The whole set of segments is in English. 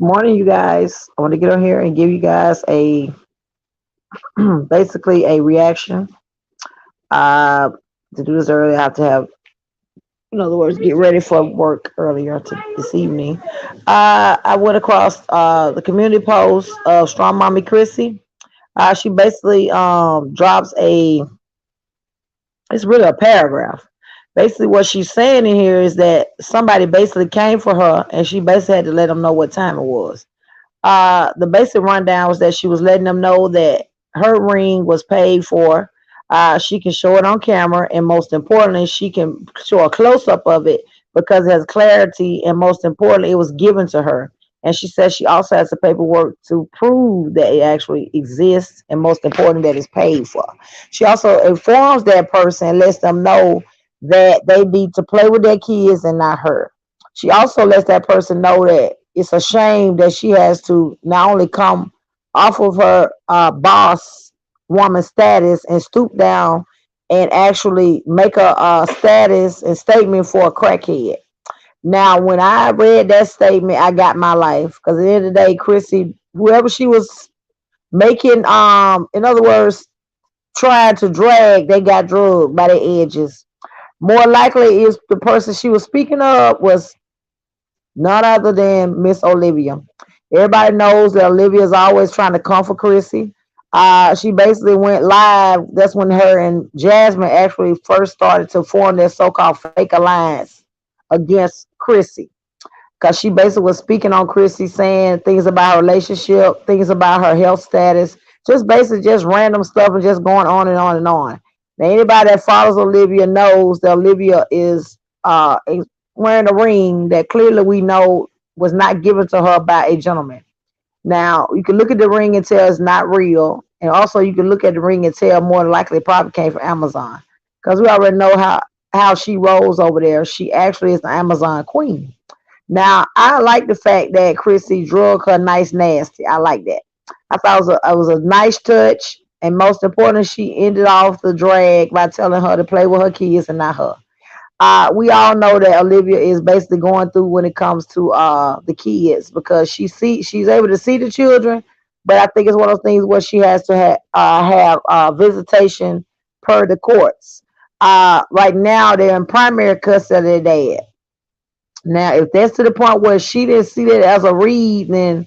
Morning, you guys. I want to get on here and give you guys a basically a reaction. Uh, to do this early, I have to have, in other words, get ready for work earlier this evening. I went across the community post of Strong Mommy Chrissy. She basically drops it's really a paragraph. Basically, what she's saying in here is that somebody basically came for her and she basically had to let them know what time it was. The basic rundown was that she was letting them know that her ring was paid for. She can show it on camera, and most importantly, she can show a close up of it because it has clarity, and most importantly, it was given to her. And she says she also has the paperwork to prove that it actually exists, and most important, that it's paid for. She also informs that person and lets them know that they need to play with their kids and not her. She also lets that person know that it's a shame that she has to not only come off of her boss woman status and stoop down and actually make a status and statement for a crackhead. Now, when I read that statement, I got my life because at the end of the day, Chrissy, whoever she was making, in other words, trying to drag, they got drugged by the edges. More likely, is the person she was speaking of was none other than Miss Olivia. Everybody knows that Olivia is always trying to comfort Chrissy. She basically went live. That's when her and Jasmine actually first started to form their so-called fake alliance against Chrissy. Because she basically was speaking on Chrissy, saying things about her relationship, things about her health status, just basically just random stuff and just going on and on and on. Now, anybody that follows Olivia knows that Olivia is wearing a ring that clearly we know was not given to her by a gentleman. Now, you can look at the ring and tell it's not real. And also, you can look at the ring and tell more than likely it probably came from Amazon. Because we already know how she rolls over there. She actually is the Amazon queen. Now, I like the fact that Chrissy drug her nice nasty. I like that. I thought it was a nice touch. And most importantly, she ended off the drag by telling her to play with her kids and not her. We all know that Olivia is basically going through when it comes to the kids because she's able to see the children, but I think it's one of those things where she has to have visitation per the courts. Right now, they're in primary custody of their dad. Now, if that's to the point where she didn't see that as a read, then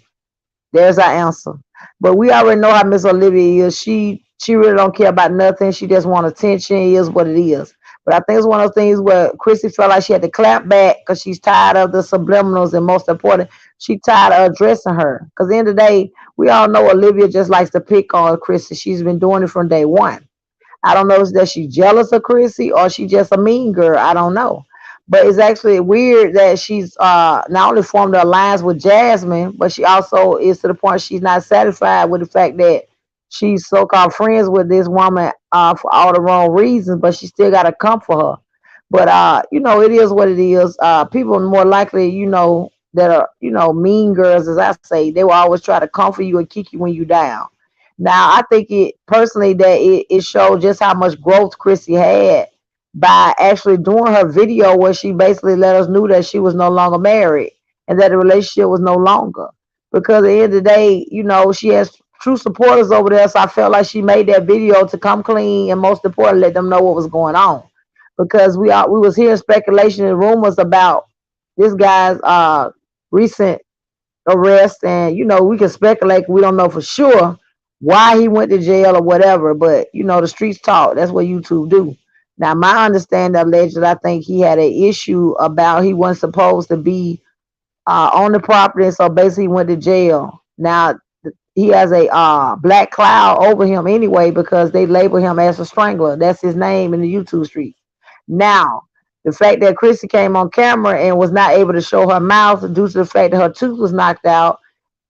there's our answer. But we already know how Miss Olivia is. She really don't care about nothing. She just want attention. It is what it is. But I think it's one of those things where Chrissy felt like she had to clap back because she's tired of the subliminals, and most important, she tired of addressing her. Because at the end of the day, we all know Olivia just likes to pick on Chrissy. She's been doing it from day one. I don't know if that she's jealous of Chrissy or she just a mean girl. I don't know. But it's actually weird that she's not only formed an alliance with Jasmine, but she also is to the point she's not satisfied with the fact that she's so-called friends with this woman for all the wrong reasons, but she still got to come for her. But it is what it is. People more likely, that are, mean girls, as I say, they will always try to comfort you and kick you when you down. Now, I think it personally that it showed just how much growth Chrissy had by actually doing her video where she basically let us know that she was no longer married and that the relationship was no longer. Because at the end of the day, she has true supporters over there. So I felt like she made that video to come clean and most importantly let them know what was going on. Because we was hearing speculation and rumors about this guy's recent arrest, and we can speculate. We don't know for sure why he went to jail or whatever, but the streets talk. That's what YouTube do. Now, my understanding alleged that I think he had an issue about he wasn't supposed to be on the property, so basically he went to jail. Now, he has a black cloud over him anyway because they label him as a strangler. That's his name in the YouTube streets. Now, the fact that Chrissy came on camera and was not able to show her mouth due to the fact that her tooth was knocked out,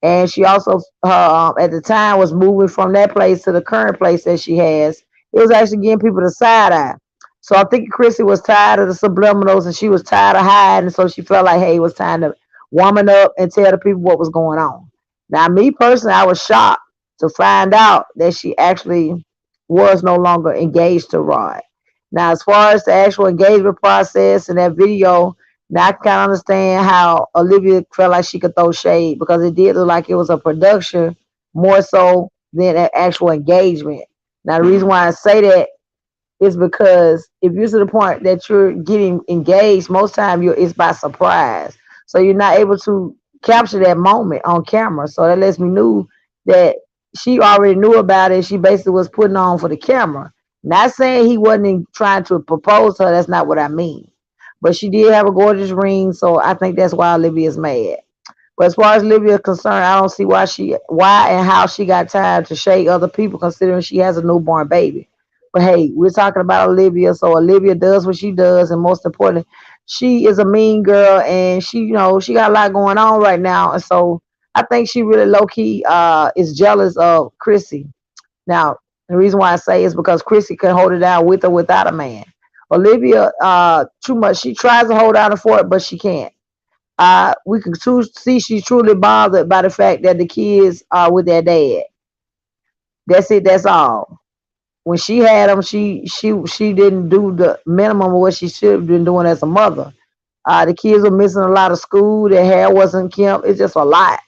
and she also at the time was moving from that place to the current place that she has, it was actually getting people the side eye. So I think Chrissy was tired of the subliminals and she was tired of hiding, so she felt like, hey, it was time to woman up and tell the people what was going on. Now, me personally, I was shocked to find out that she actually was no longer engaged to Rod. Now, as far as the actual engagement process and that video, Now I kind of understand how Olivia felt like she could throw shade because it did look like it was a production more so than an actual engagement. Now the reason why I say that is because if you're to the point that you're getting engaged, most time it's by surprise. So you're not able to capture that moment on camera. So that lets me know that she already knew about it. She basically was putting on for the camera. Not saying he wasn't trying to propose to her. That's not what I mean. But she did have a gorgeous ring, so I think that's why Olivia's mad. But as far as Olivia is concerned, I don't see why and how she got time to shade other people, considering she has a newborn baby. But hey, we're talking about Olivia, so Olivia does what she does, and most importantly, she is a mean girl, and she got a lot going on right now, and so I think she really low key is jealous of Chrissy. Now, the reason why I say is because Chrissy can hold it down with or without a man. Olivia, too much. She tries to hold down the fort, but she can't. We can see she's truly bothered by the fact that the kids are with their dad. That's it. That's all. When she had them, she didn't do the minimum of what she should have been doing as a mother. The kids were missing a lot of school. Their hair wasn't kempt. It's just a lot.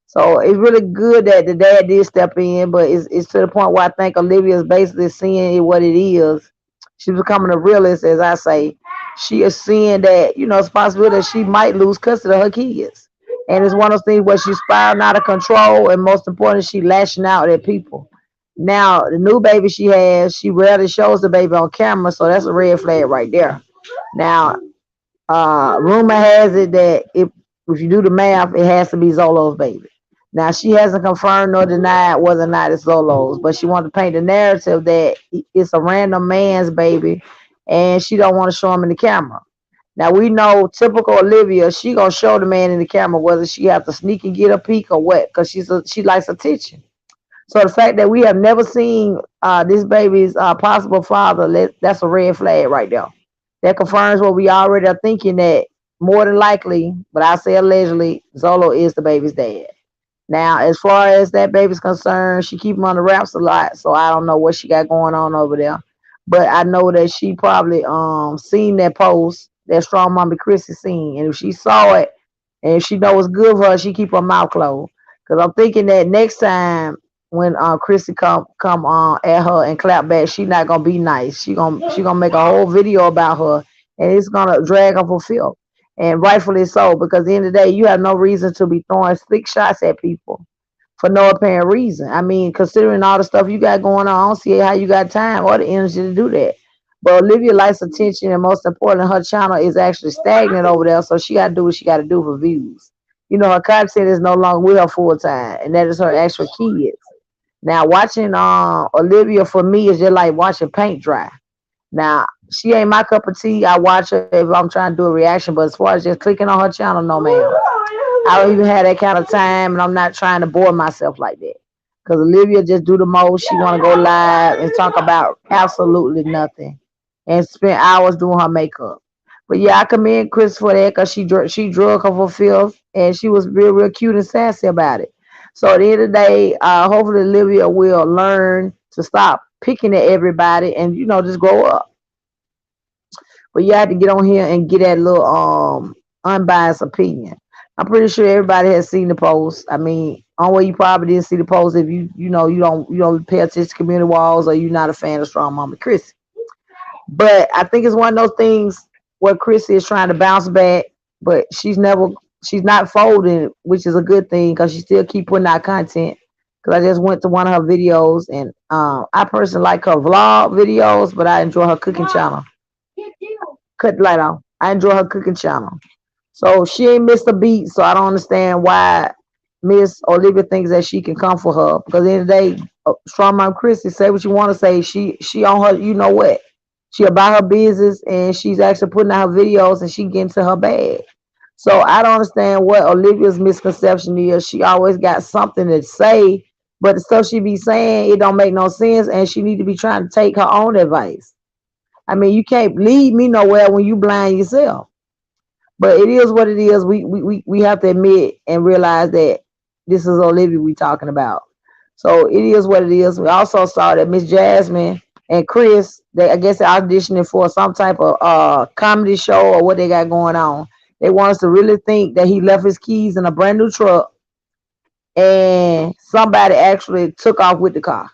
So it's really good that the dad did step in, but it's to the point where I think Olivia is basically seeing it what it is. She's becoming a realist, as I say. She is seeing that, it's possible that she might lose custody of her kids. And it's one of those things where she's spiraling out of control, and most importantly, she lashing out at people. Now, the new baby she has, she rarely shows the baby on camera, so that's a red flag right there. Now, rumor has it that if you do the math, it has to be Zolo's baby. Now she hasn't confirmed nor denied whether or not it's Zolo's, but she wants to paint the narrative that it's a random man's baby, and she don't want to show him in the camera. Now we know typical Olivia, she gonna show the man in the camera whether she have to sneak and get a peek or what, because she likes attention. So the fact that we have never seen this baby's possible father, that's a red flag right there. That confirms what we already are thinking, that more than likely, but I say allegedly, Zolo is the baby's dad. Now, as far as that baby's concerned, she keep him on the wraps a lot, so I don't know what she got going on over there. But I know that she probably seen that post that strong mommy Chrissy seen, and if she saw it and if she know it's good for her, she keep her mouth closed. Cause I'm thinking that next time when Chrissy come on at her and clap back, she not gonna be nice. She gonna make a whole video about her, and it's gonna drag her for filth, and rightfully so. Because at the end of the day, you have no reason to be throwing slick shots at people for no apparent reason. I mean, considering all the stuff you got going on, I don't see how you got time or the energy to do that. But Olivia likes attention, and most important, her channel is actually stagnant over there, so she got to do what she got to do for views. Her content is no longer with her full time, and that is her actual kids. Now, watching Olivia for me is just like watching paint dry. Now, she ain't my cup of tea. I watch her if I'm trying to do a reaction, but as far as just clicking on her channel, no, ma'am. I don't even have that kind of time, and I'm not trying to bore myself like that. Because Olivia just do the most. She want to go live and talk about absolutely nothing and spend hours doing her makeup. But yeah, I commend Chris for that because she drug her for filth, and she was real cute and sassy about it. So at the end of the day, hopefully Olivia will learn to stop picking at everybody and just grow up. But you have to get on here and get that little unbiased opinion. I'm pretty sure everybody has seen the post. I mean, only way you probably didn't see the post if you don't pay attention to community walls, or you're not a fan of Strong Mama Chrissy. But I think it's one of those things where Chrissy is trying to bounce back, but she's not folding, which is a good thing because she still keep putting out content. Because I just went to one of her videos, and I personally like her vlog videos, but I enjoy her cooking channel. Cut the light off. I enjoy her cooking channel. So she ain't missed a beat. So I don't understand why Miss Olivia thinks that she can come for her. Because at the end of the day, Strong Mom Chrissy, say what you want to say. She on her, you know what? She about her business, and she's actually putting out her videos, and she getting to her bag. So I don't understand what Olivia's misconception is. She always got something to say, but the stuff she be saying, it don't make no sense, and she need to be trying to take her own advice. I mean, you can't lead me nowhere when you blind yourself. But it is what it is. We have to admit and realize that this is Olivia we talking about. So it is what it is. We also saw that Miss Jasmine and Chris, I guess they're auditioning for some type of comedy show or what they got going on. They want us to really think that he left his keys in a brand new truck and somebody actually took off with the car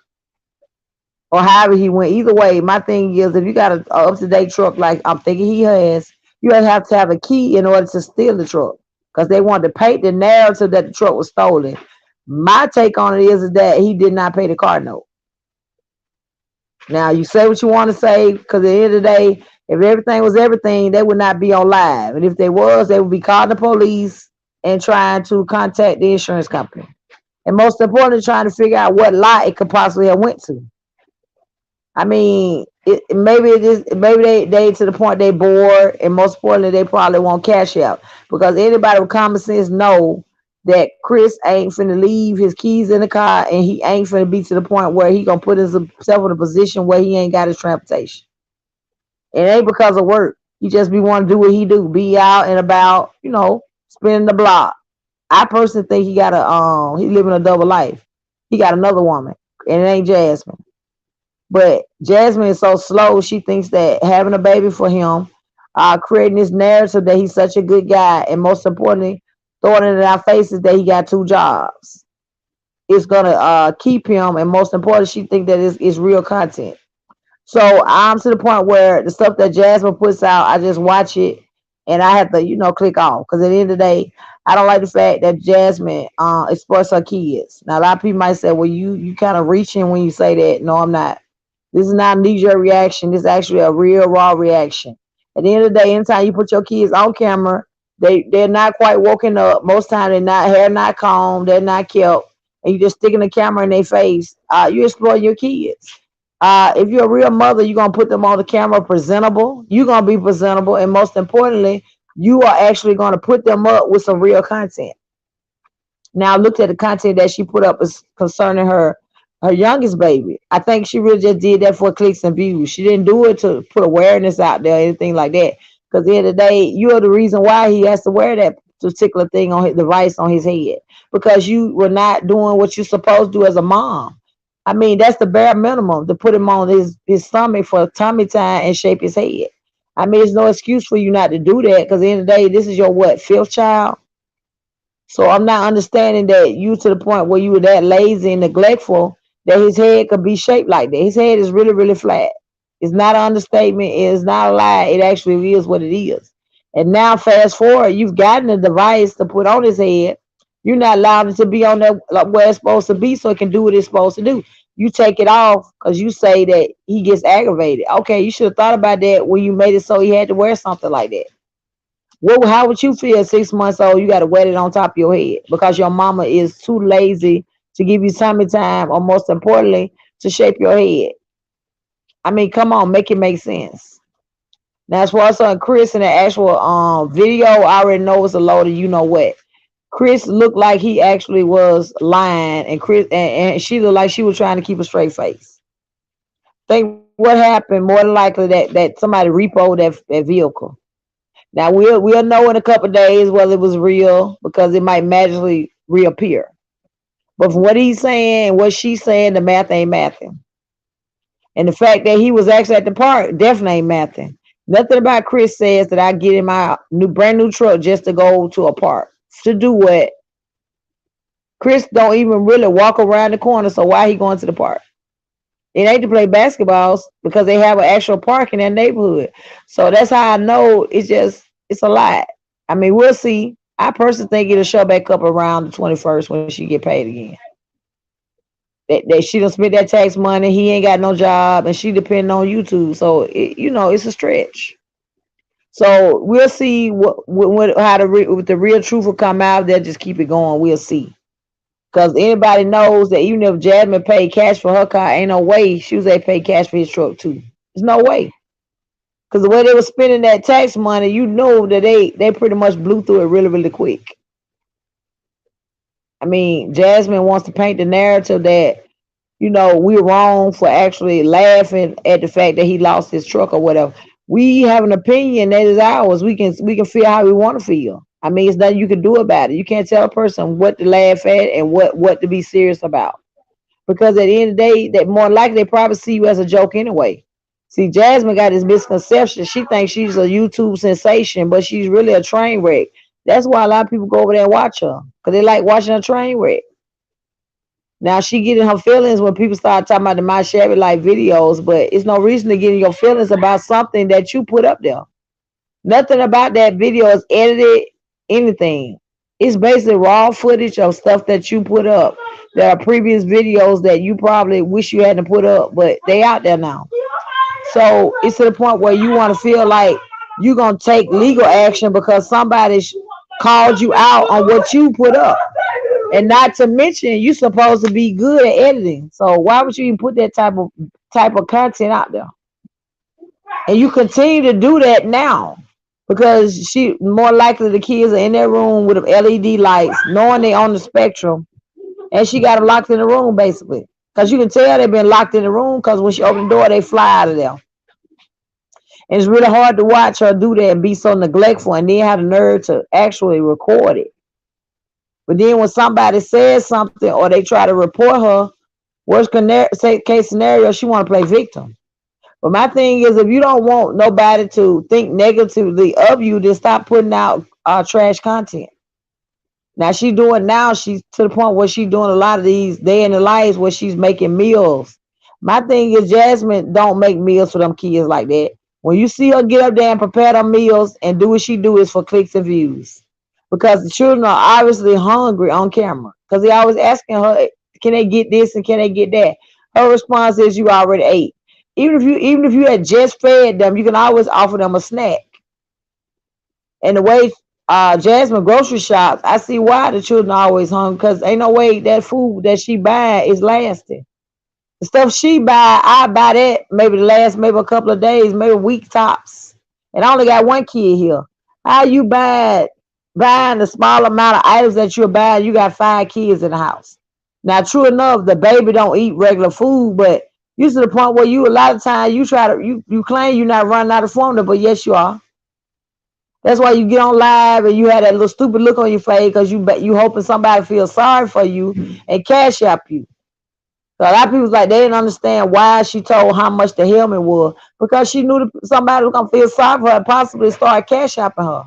or however he went. Either way, my thing is if you got a up to date truck like I'm thinking he has, you have to have a key in order to steal the truck because they want to paint the narrative that the truck was stolen. My take on it is that he did not pay the car note. Now you say what you want to say because at the end of the day, if everything was everything, they would not be on live, and if they was, they would be calling the police and trying to contact the insurance company, and most importantly, trying to figure out what lot it could possibly have went to. I mean, maybe it is. Maybe they to the point they bored, and most importantly, they probably won't cash out because anybody with common sense know that Chris ain't finna leave his keys in the car, and he ain't finna be to the point where he gonna put himself in a position where he ain't got his transportation. It ain't because of work. He just be want to do what he do, be out and about, spinning the block. I personally think he got he living a double life. He got another woman, and it ain't Jasmine. But Jasmine is so slow. She thinks that having a baby for him, creating this narrative that he's such a good guy, and most importantly, throwing it in our faces that he got two jobs, is gonna keep him. And most importantly, she thinks that it's real content. So I'm to the point where the stuff that Jasmine puts out, I just watch it and I have to, click off. Because at the end of the day, I don't like the fact that Jasmine exploits her kids. Now a lot of people might say, well, you kind of reaching when you say that. No, I'm not. This is not a knee-jerk reaction. This is actually a real raw reaction. At the end of the day, anytime you put your kids on camera, they're not quite woken up. Most time they're not hair not combed, they're not kept, and you just sticking the camera in their face. You exploit your kids. If you're a real mother, you're gonna put them on the camera presentable. You're gonna be presentable, and most importantly, you are actually gonna put them up with some real content. Now, look at the content that she put up is concerning her youngest baby. I think she really just did that for clicks and views. She didn't do it to put awareness out there or anything like that. Because at the end of the day, you are the reason why he has to wear that particular thing on his device on his head. Because you were not doing what you're supposed to do as a mom. I mean, that's the bare minimum to put him on his stomach for tummy time and shape his head. I mean, there's no excuse for you not to do that because at the end of the day, this is your what, fifth child? So I'm not understanding that you to the point where you were that lazy and neglectful that his head could be shaped like that. His head is really, really flat. It's not an understatement. It's not a lie. It actually is what it is. And now, fast forward, you've gotten a device to put on his head. You're not allowed it to be on there like where it's supposed to be so it can do what it's supposed to do. You take it off because you say that he gets aggravated. Okay, you should have thought about that when you made it so he had to wear something like that. How would you feel 6 months old? You got to wear it on top of your head because your mama is too lazy to give you tummy time, or most importantly, to shape your head. I mean, come on, make it make sense. Now, as far as Chris in the actual video, I already know it's a load of you know what. Chris looked like he actually was lying, and Chris and she looked like she was trying to keep a straight face. Think what happened? More than likely that somebody repoed that vehicle. Now we'll know in a couple of days whether it was real because it might magically reappear. But from what he's saying and what she's saying, the math ain't mathing. And the fact that he was actually at the park definitely ain't mathing. Nothing about Chris says that I get in my brand new truck just to go to a park. To do what? Chris don't even really walk around the corner, so why he going to the park? It ain't to play basketballs because they have an actual park in that neighborhood. So that's how I know it's a lot. I mean, we'll see. I personally think it'll show back up around the 21st when she get paid again. That she done spent that tax money. He ain't got no job, and she depending on YouTube. So it's a stretch. So we'll see how the real truth will come out. They'll just keep it going. We'll see. Because anybody knows that even if Jasmine paid cash for her car, ain't no way she was able to pay cash for his truck too. There's no way. Because the way they were spending that tax money, you know that they pretty much blew through it really, really quick. I mean, Jasmine wants to paint the narrative that, we're wrong for actually laughing at the fact that he lost his truck or whatever. We have an opinion that is ours. We can feel how we want to feel. I mean, it's nothing you can do about it. You can't tell a person what to laugh at and what to be serious about. Because at the end of the day, that more likely they probably see you as a joke anyway. See, Jasmine got this misconception. She thinks she's a YouTube sensation, but she's really a train wreck. That's why a lot of people go over there and watch her, because they like watching a train wreck. Now she getting her feelings when people start talking about the My Shabby Life videos, but it's no reason to get in your feelings about something that you put up there. Nothing about that video is edited, anything. It's basically raw footage of stuff that you put up. There are previous videos that you probably wish you hadn't put up, but they out there now. So it's to the point where you want to feel like you're gonna take legal action because somebody called you out on what you put up. And not to mention, you're supposed to be good at editing. So why would you even put that type of content out there? And you continue to do that now because she more likely the kids are in their room with LED lights, knowing they on the spectrum, and she got them locked in the room basically. Because you can tell they've been locked in the room because when she opened the door, they fly out of there. And it's really hard to watch her do that and be so neglectful and then have the nerve to actually record it. But then when somebody says something or they try to report her, worst case scenario, she want to play victim. But my thing is, if you don't want nobody to think negatively of you, then stop putting out trash content. Now she's doing now. She's to the point where she's doing a lot of these day in the lives where she's making meals. My thing is, Jasmine don't make meals for them kids like that. When you see her get up there and prepare them meals and do what she do, is for clicks and views. Because the children are obviously hungry on camera. Because they always asking her, can they get this and can they get that? Her response is, you already ate. Even if you had just fed them, you can always offer them a snack. And the way Jasmine grocery shops, I see why the children are always hungry, because ain't no way that food that she buy is lasting. The stuff she buy, I buy that maybe the last maybe a couple of days, maybe a week tops. And I only got one kid here. How you buying the small amount of items that you're buying? You got 5 kids in the house. Now, true enough, the baby don't eat regular food, but you to the point where you a lot of times you claim you're not running out of formula, but yes you are. That's why you get on live and you have that little stupid look on your face because you hoping somebody feels sorry for you and cash app you. So a lot of people's like they didn't understand why she told how much the helmet was, because she knew somebody was gonna feel sorry for her and possibly start cash apping her.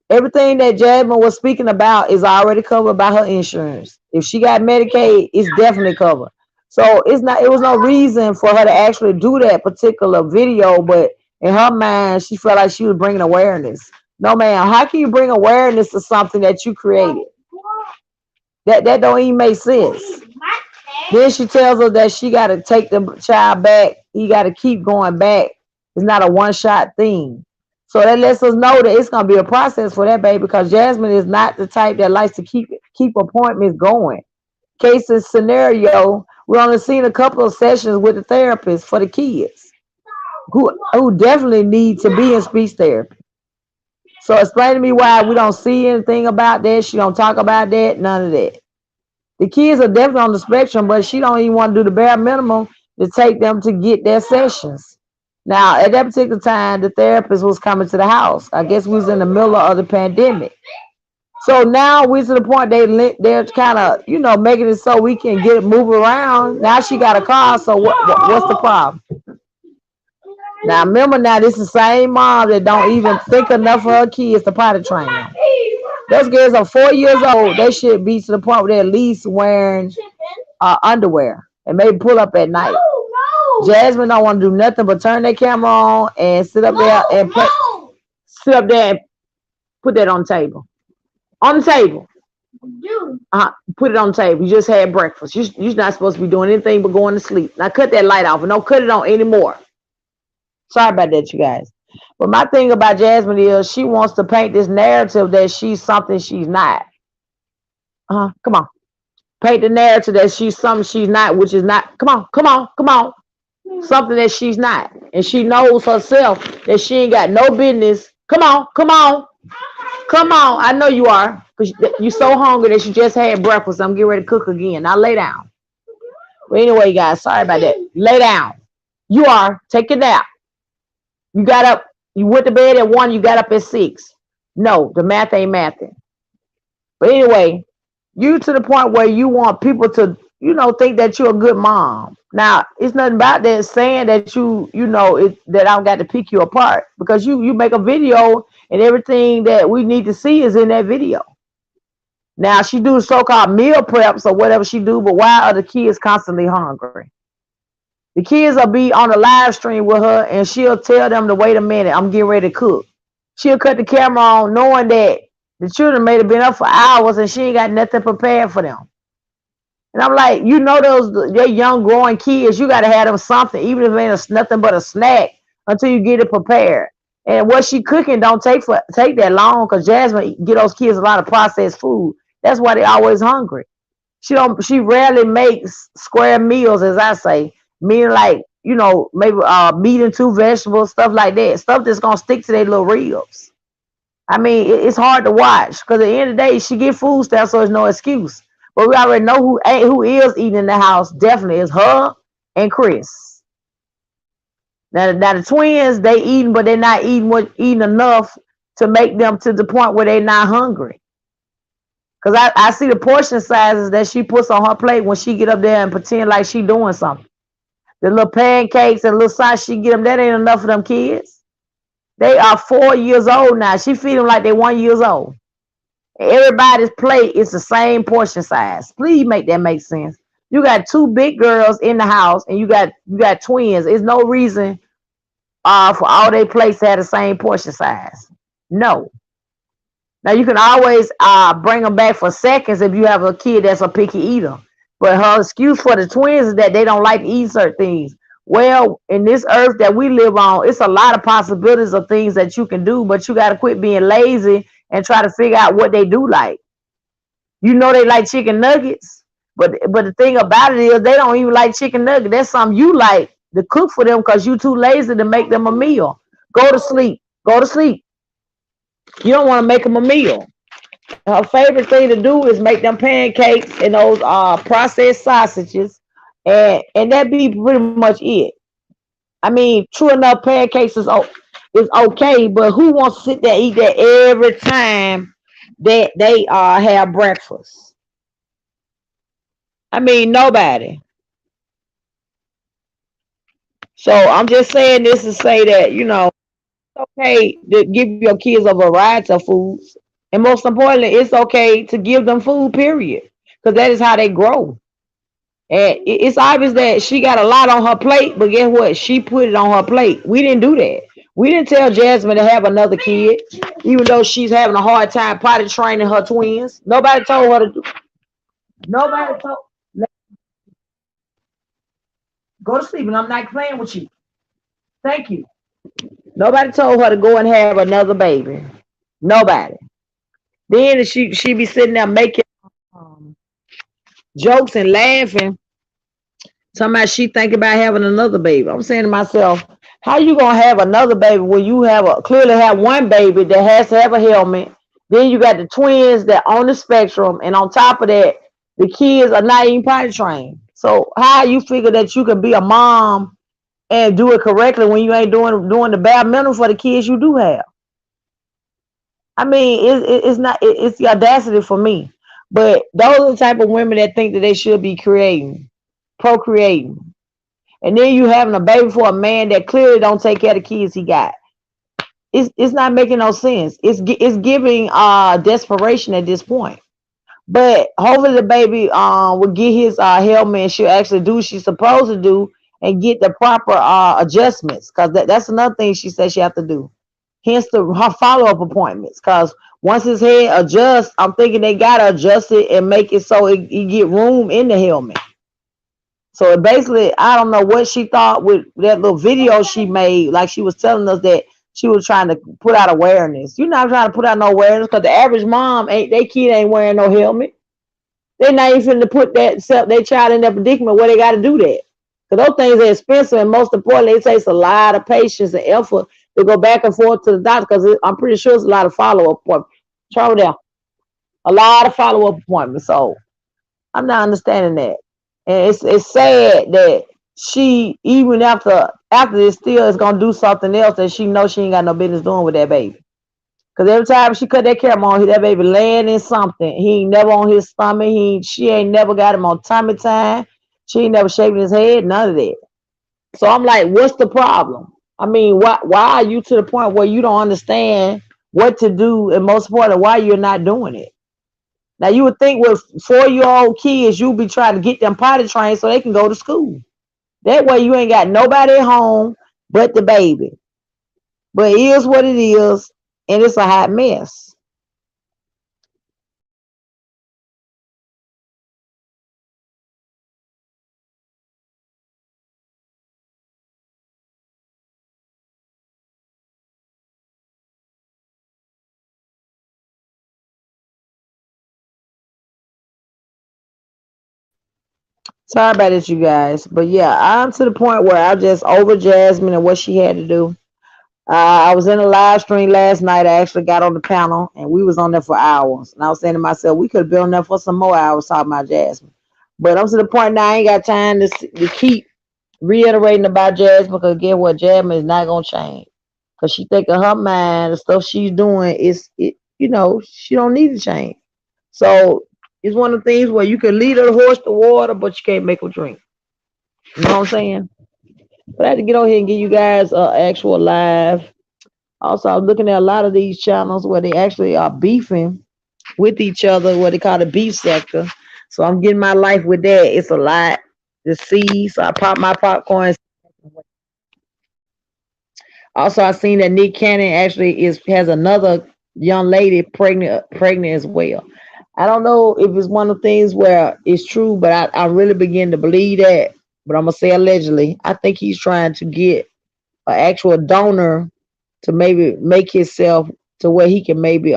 Everything that Jasmine was speaking about is already covered by her insurance. If she got Medicaid, it's definitely covered. So it was no reason for her to actually do that particular video, but in her mind, she felt like she was bringing awareness. No, ma'am. How can you bring awareness to something that you created? That don't even make sense. Then she tells her that she got to take the child back. He got to keep going back. It's not a one-shot thing. So that lets us know that it's going to be a process for that baby, because Jasmine is not the type that likes to keep appointments going. Case in scenario, we only seen a couple of sessions with the therapist for the kids who definitely need to be in speech therapy. So explain to me why we don't see anything about that. She don't talk about that, none of that. The kids are definitely on the spectrum, but she don't even want to do the bare minimum to take them to get their sessions. Now, at that particular time, the therapist was coming to the house. I guess we was in the middle of the pandemic. So now we're to the point they're kind of, making it so we can move around. Now she got a car, so what's the problem? Now remember, this is the same mom that don't even think enough of her kids to potty train them. Those kids are 4 years old. They should be to the point where they're at least wearing underwear and maybe pull up at night. Jasmine don't want to do nothing but turn their camera on and sit up there and put that on the table. On the table. Put it on the table. You just had breakfast. You're not supposed to be doing anything but going to sleep. Now cut that light off and don't cut it on anymore. Sorry about that, you guys. But my thing about Jasmine is she wants to paint this narrative that she's something she's not. Come on. Paint the narrative that she's something she's not, which is not. Come on. Something that she's not. And she knows herself that she ain't got no business. Come on. I know you are. Because you're so hungry that you just had breakfast. I'm getting ready to cook again. Now lay down. But anyway, guys, sorry about that. Lay down. You are. Take a nap. You got up. You went to bed at 1. You got up at 6. No, the math ain't mathing. But anyway, you to the point where you want people to, think that you're a good mom. Now, it's nothing about that saying that you know it that I got to pick you apart because you make a video and everything that we need to see is in that video. Now she do so-called meal preps or whatever she do, but why are the kids constantly hungry? The kids will be on the live stream with her and she'll tell them to wait a minute, I'm getting ready to cook. She'll cut the camera on knowing that the children may have been up for hours and she ain't got nothing prepared for them. And I'm like, you know, those young growing kids, you got to have them something, even if it ain't nothing but a snack until you get it prepared. And what she cooking don't take that long because Jasmine get those kids a lot of processed food. That's why they always hungry. She rarely makes square meals, as I say, meaning like, you know, maybe meat and two vegetables, stuff like that, stuff that's gonna stick to their little ribs. I mean, it's hard to watch because at the end of the day, she get food stamps, so there's no excuse. But we already know who is eating in the house. Definitely is her and Chris. Now the twins, they eating, but they're not eating enough to make them to the point where they're not hungry. Cause I see the portion sizes that she puts on her plate when she get up there and pretend like she doing something. The little pancakes and little size she get them, that ain't enough for them kids. They are 4 years old now. She feed them like they 1 years old. Everybody's plate is the same portion size. Please make that make sense. You got two big girls in the house and you got twins. There's no reason for all their plates to have the same portion size. No. Now you can always bring them back for seconds if you have a kid that's a picky eater. But her excuse for the twins is that they don't like to eat certain things. Well, in this earth that we live on, it's a lot of possibilities of things that you can do, but you got to quit being lazy and try to figure out what they do like. You know they like chicken nuggets, but the thing about it is they don't even like chicken nuggets. That's something you like to cook for them because you too lazy to make them a meal. Go to sleep. Go to sleep. You don't want to make them a meal. Her favorite thing to do is make them pancakes and those processed sausages, and that be pretty much it. I mean, true enough, pancakes is okay, but who wants to sit there and eat that every time that they have breakfast? I mean, nobody. So I'm just saying this to say that it's okay to give your kids a variety of foods, and most importantly, it's okay to give them food. Period, because that is how they grow. And it's obvious that she got a lot on her plate, but guess what? She put it on her plate. We didn't do that. We didn't tell Jasmine to have another kid, even though she's having a hard time potty training her twins. Nobody told her to do. Nobody told. Go to sleep, and I'm not playing with you. Thank you. Nobody told her to go and have another baby. Nobody. Then she be sitting there making um, jokes and laughing. Somebody she think about having another baby. I'm saying to myself, how you gonna have another baby when you clearly have one baby that has to have a helmet? Then you got the twins that on the spectrum, and on top of that, the kids are not even potty trained. So how you figure that you can be a mom and do it correctly when you ain't doing the bare minimum for the kids you do have? I mean, it's not it's the audacity for me. But those are the type of women that think that they should be procreating. And then you having a baby for a man that clearly don't take care of the kids he got. It's not making no sense. It's giving desperation at this point. But hopefully the baby will get his helmet and she'll actually do what she's supposed to do and get the proper adjustments, because that's another thing she said she have to do. Hence her follow-up appointments, because once his head adjusts, I'm thinking they gotta adjust it and make it so it get room in the helmet. So it basically, I don't know what she thought with that little video she made. Like she was telling us that she was trying to put out awareness. You're not trying to put out no awareness because the average mom ain't, they kid ain't wearing no helmet. They're not even finna put their child in that predicament where they got to do that. Because those things are expensive, and most importantly, it takes a lot of patience and effort to go back and forth to the doctor. Because I'm pretty sure it's a lot of follow-up appointments. Try there, a lot of follow-up appointments. So I'm not understanding that. And it's sad that she, even after this, still is gonna do something else that she knows she ain't got no business doing with that baby. Cause every time she cut that camera on, that baby laying in something. He ain't never on his stomach. She ain't never got him on tummy time. She ain't never shaving his head, none of that. So I'm like, what's the problem? I mean, why are you to the point where you don't understand what to do, and most important, why you're not doing it? Now you would think with 4-year old kids, you'd be trying to get them potty trained so they can go to school. That way you ain't got nobody at home but the baby. But it is what it is, and it's a hot mess. Sorry about it, you guys. But yeah, I'm to the point where I just over Jasmine and what she had to do. I was in a live stream last night. I actually got on the panel and we was on there for hours. And I was saying to myself, we could have been on there for some more hours talking about Jasmine. But I'm to the point now I ain't got time to keep reiterating about Jasmine because again what Jasmine is not gonna change. Cause she think in her mind the stuff she's doing is it she don't need to change. So it's one of the things where you can lead a horse to water, but you can't make her drink. You know what I'm saying? But I had to get on here and give you guys actual live. Also, I'm looking at a lot of these channels where they actually are beefing with each other, what they call the beef sector. So I'm getting my life with that. It's a lot to see. So I pop my popcorn. Also, I seen that Nick Cannon actually is has another young lady pregnant as well. I don't know if it's one of the things where it's true, but I really begin to believe that. But I'm gonna say allegedly. I think he's trying to get an actual donor to maybe make himself to where he can maybe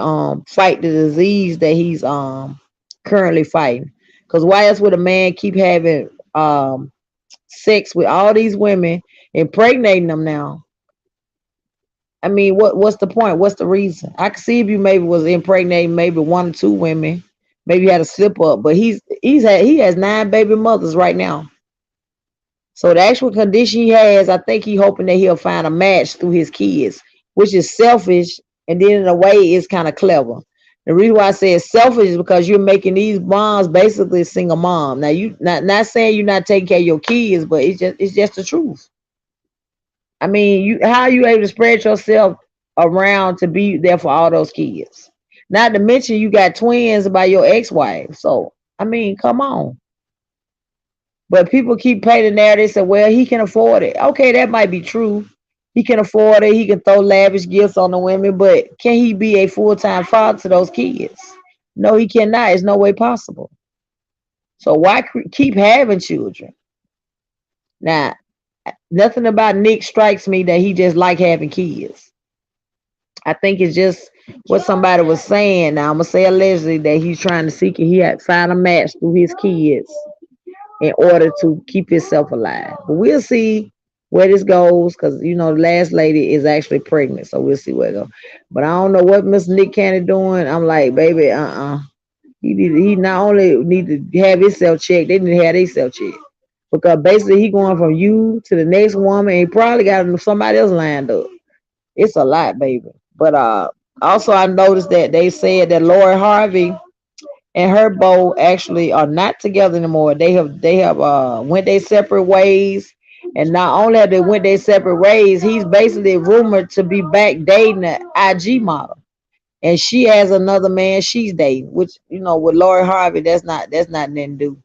fight the disease that he's currently fighting. Because why else would a man keep having sex with all these women, impregnating them now? I mean, what's the point? What's the reason? I can see if you maybe was impregnating maybe 1 or 2 women, maybe you had a slip up, but he has 9 baby mothers right now. So the actual condition he has, I think he hoping that he'll find a match through his kids, which is selfish, and then in a way it's kind of clever. The reason why I say it's selfish is because you're making these moms basically a single mom. Now you not saying you're not taking care of your kids, but it's just the truth. I mean, you how are you able to spread yourself around to be there for all those kids? Not to mention you got twins by your ex-wife. So I mean, come on. But people keep painting the narrative. Say, well, he can afford it. Okay, that might be true. He can afford it. He can throw lavish gifts on the women, but can he be a full-time father to those kids? No, he cannot. It's no way possible. So why keep having children? Now, nothing about Nick strikes me that he just like having kids. I think it's just what somebody was saying. Now I'm gonna say allegedly that he's trying to seek it. He had find a match through his kids in order to keep himself alive. But we'll see where this goes because the last lady is actually pregnant, so we'll see where it goes. But I don't know what Mr. Nick Cannon doing. I'm like, baby, He not only need to have himself checked, they need to have themselves checked. Because basically he going from you to the next woman, and he probably got somebody else lined up. It's a lot, baby. But also I noticed that they said that Lori Harvey and her beau actually are not together anymore. They have went their separate ways. And not only have they went their separate ways, he's basically rumored to be back dating an IG model. And she has another man she's dating, which with Lori Harvey, that's not nothing to do.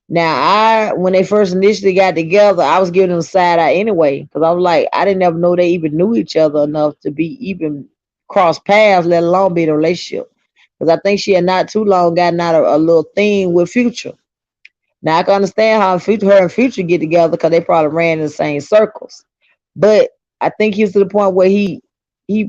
Now I when they first initially got together, I was giving them a side eye anyway, because I was like, I didn't ever know they even knew each other enough to be even cross paths, let alone be in a relationship. Because I think she had not too long gotten out of a little thing with Future. Now I can understand how her and Future get together because they probably ran in the same circles. But I think he's to the point where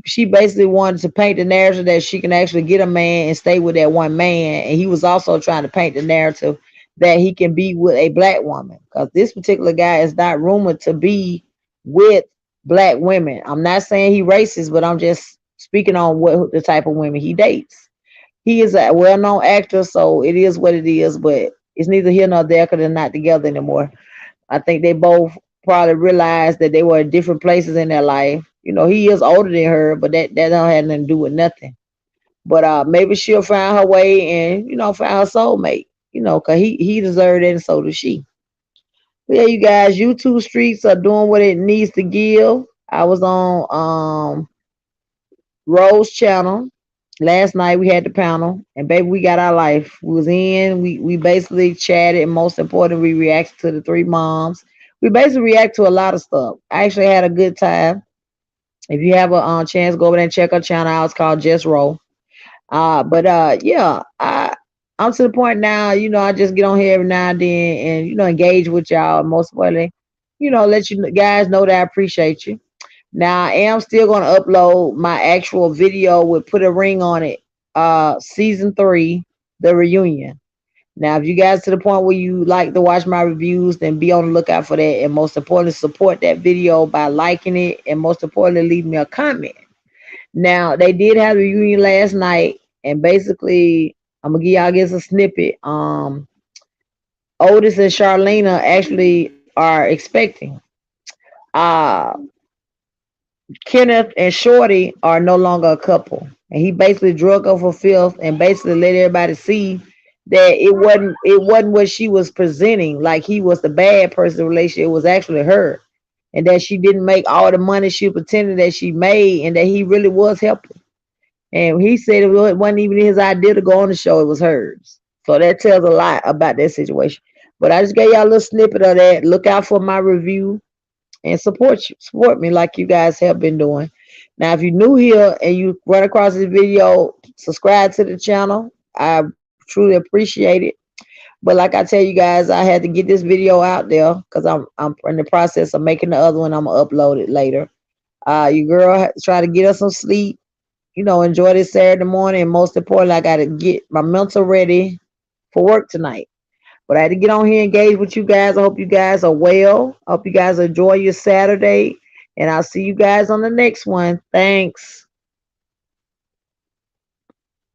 she basically wanted to paint the narrative that she can actually get a man and stay with that one man, and he was also trying to paint the narrative that he can be with a black woman because this particular guy is not rumored to be with black women. I'm not saying he racist, but I'm just speaking on what the type of women he dates. He is a well-known actor, so it is what it is. But it's neither here nor there because they're not together anymore. I think they both probably realized that they were in different places in their life. He is older than her, but that don't have nothing to do with nothing. But maybe she'll find her way and find her soulmate. Cause he deserved it and so does she. Yeah, you guys, YouTube streets are doing what it needs to give. I was on Rose channel last night. We had the panel, and baby, we got our life. We was in. We basically chatted, and most importantly, we reacted to the three moms. We basically react to a lot of stuff. I actually had a good time. If you have a chance, go over there and check our channel out. It's called Just Roll. But yeah, I'm to the point now. You know, I just get on here every now and then, and engage with y'all. Most importantly, let you guys know that I appreciate you. Now I am still going to upload my actual video with Put a Ring on It, season 3, the reunion. Now, if you guys to the point where you like to watch my reviews, then be on the lookout for that. And most importantly, support that video by liking it, and most importantly, leave me a comment. Now, they did have a reunion last night, and basically, I'm gonna give y'all just a snippet. Otis and Charlena actually are expecting. Uh, Kenneth and Shorty are no longer a couple, and he basically drug her for filth and basically let everybody see that it wasn't what she was presenting. Like he was the bad person in the relationship. It was actually her, and that she didn't make all the money she pretended that she made, and that he really was helping. And he said it wasn't even his idea to go on the show; it was hers. So that tells a lot about that situation. But I just gave y'all a little snippet of that. Look out for my review and support me like you guys have been doing. Now, if you're new here and you run across this video, subscribe to the channel. I truly appreciate it. But like I tell you guys, I had to get this video out there because I'm in the process of making the other one. I'm gonna upload it later. Your girl try to get us some sleep. Enjoy this Saturday morning, and most importantly, I gotta get my mental ready for work tonight. But I had to get on here and engage with you guys. I hope you guys are well. I hope you guys enjoy your Saturday. And I'll see you guys on the next one. Thanks.